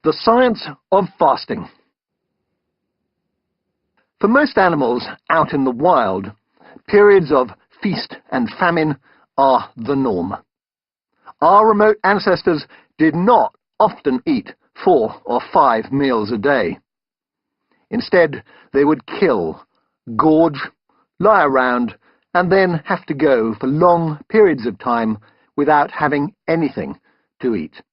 The science of fasting. For most animals out in the wild, periods of feast and famine are the norm. Our remote ancestors did not often eat 4 or 5 meals a day. Instead, they would kill, gorge, lie around, and then have to go for long periods of time without having anything to eat.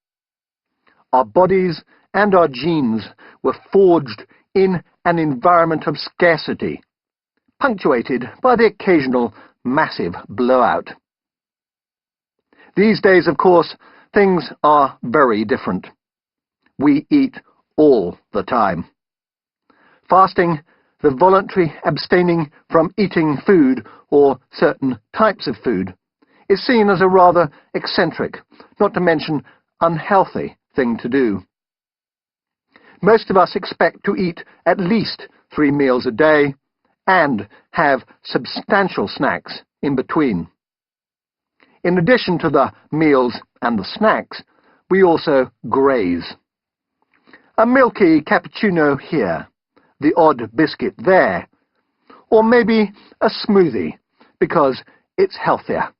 Our bodies and our genes were forged in an environment of scarcity, punctuated by the occasional massive blowout. These days, of course, things are very different. We eat all the time. Fasting, the voluntary abstaining from eating food or certain types of food, is seen as a rather eccentric, not to mention unhealthy, thing to do. Most of us expect to eat at least 3 meals a day and have substantial snacks in between. In addition to the meals and the snacks, we also graze. A milky cappuccino here, the odd biscuit there, or maybe a smoothie because it's healthier.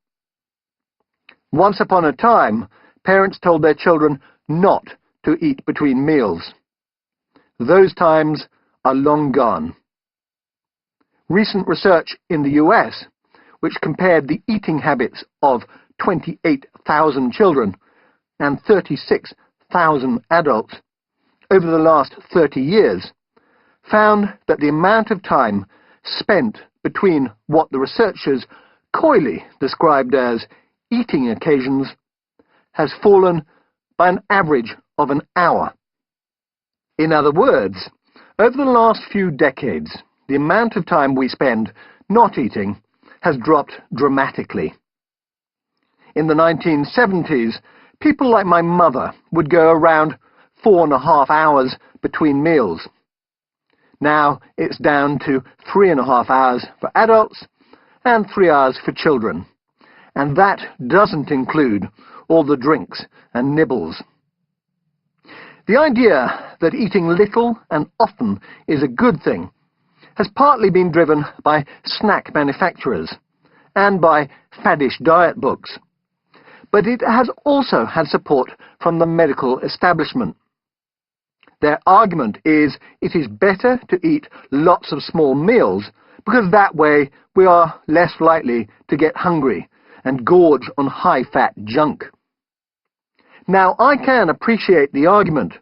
Once upon a time, parents told their children not to eat between meals. Those times are long gone. Recent research in the US, which compared the eating habits of 28,000 children and 36,000 adults over the last 30 years, found that the amount of time spent between what the researchers coyly described as eating occasions has fallen by an average of an hour. In other words, over the last few decades, the amount of time we spend not eating has dropped dramatically. In the 1970s, people like my mother would go around 4.5 hours between meals. Now it's down to 3.5 hours for adults and 3 hours for children. And that doesn't include all the drinks and nibbles. The idea that eating little and often is a good thing has partly been driven by snack manufacturers and by faddish diet books, but it has also had support from the medical establishment. Their argument is it is better to eat lots of small meals because that way we are less likely to get hungry and gorge on high-fat junk. Now, I can appreciate the argument,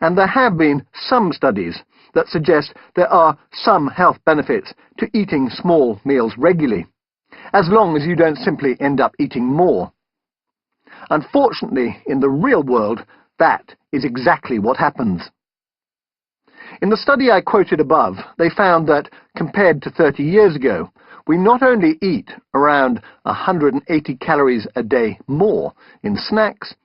and there have been some studies that suggest there are some health benefits to eating small meals regularly, as long as you don't simply end up eating more. Unfortunately, in the real world, that is exactly what happens. In the study I quoted above, they found that, compared to 30 years ago, we not only eat around 180 calories a day more in snacks,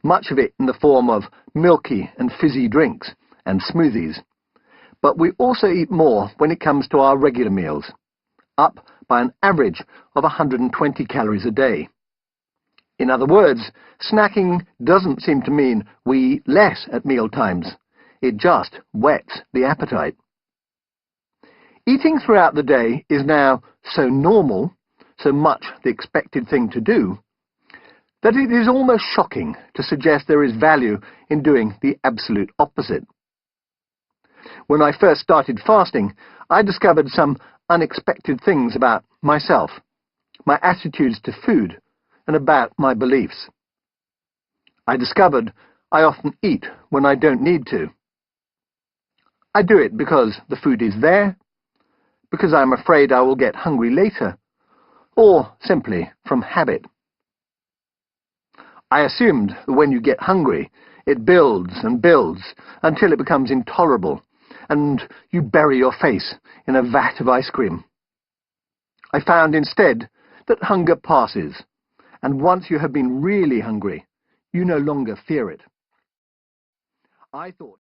much of it in the form of milky and fizzy drinks and smoothies, but we also eat more when it comes to our regular meals, up by an average of 120 calories a day. In other words, snacking doesn't seem to mean we eat less at meal times. It just whets the appetite. Eating throughout the day is now so normal, so much the expected thing to do, that it is almost shocking to suggest there is value in doing the absolute opposite. When I first started fasting, I discovered some unexpected things about myself, my attitudes to food, and about my beliefs. I discovered I often eat when I don't need to. I do it because the food is there, because I'm afraid I will get hungry later, or simply from habit. I assumed that when you get hungry, it builds and builds until it becomes intolerable, and you bury your face in a vat of ice cream. I found instead that hunger passes, and once you have been really hungry, you no longer fear it. I thought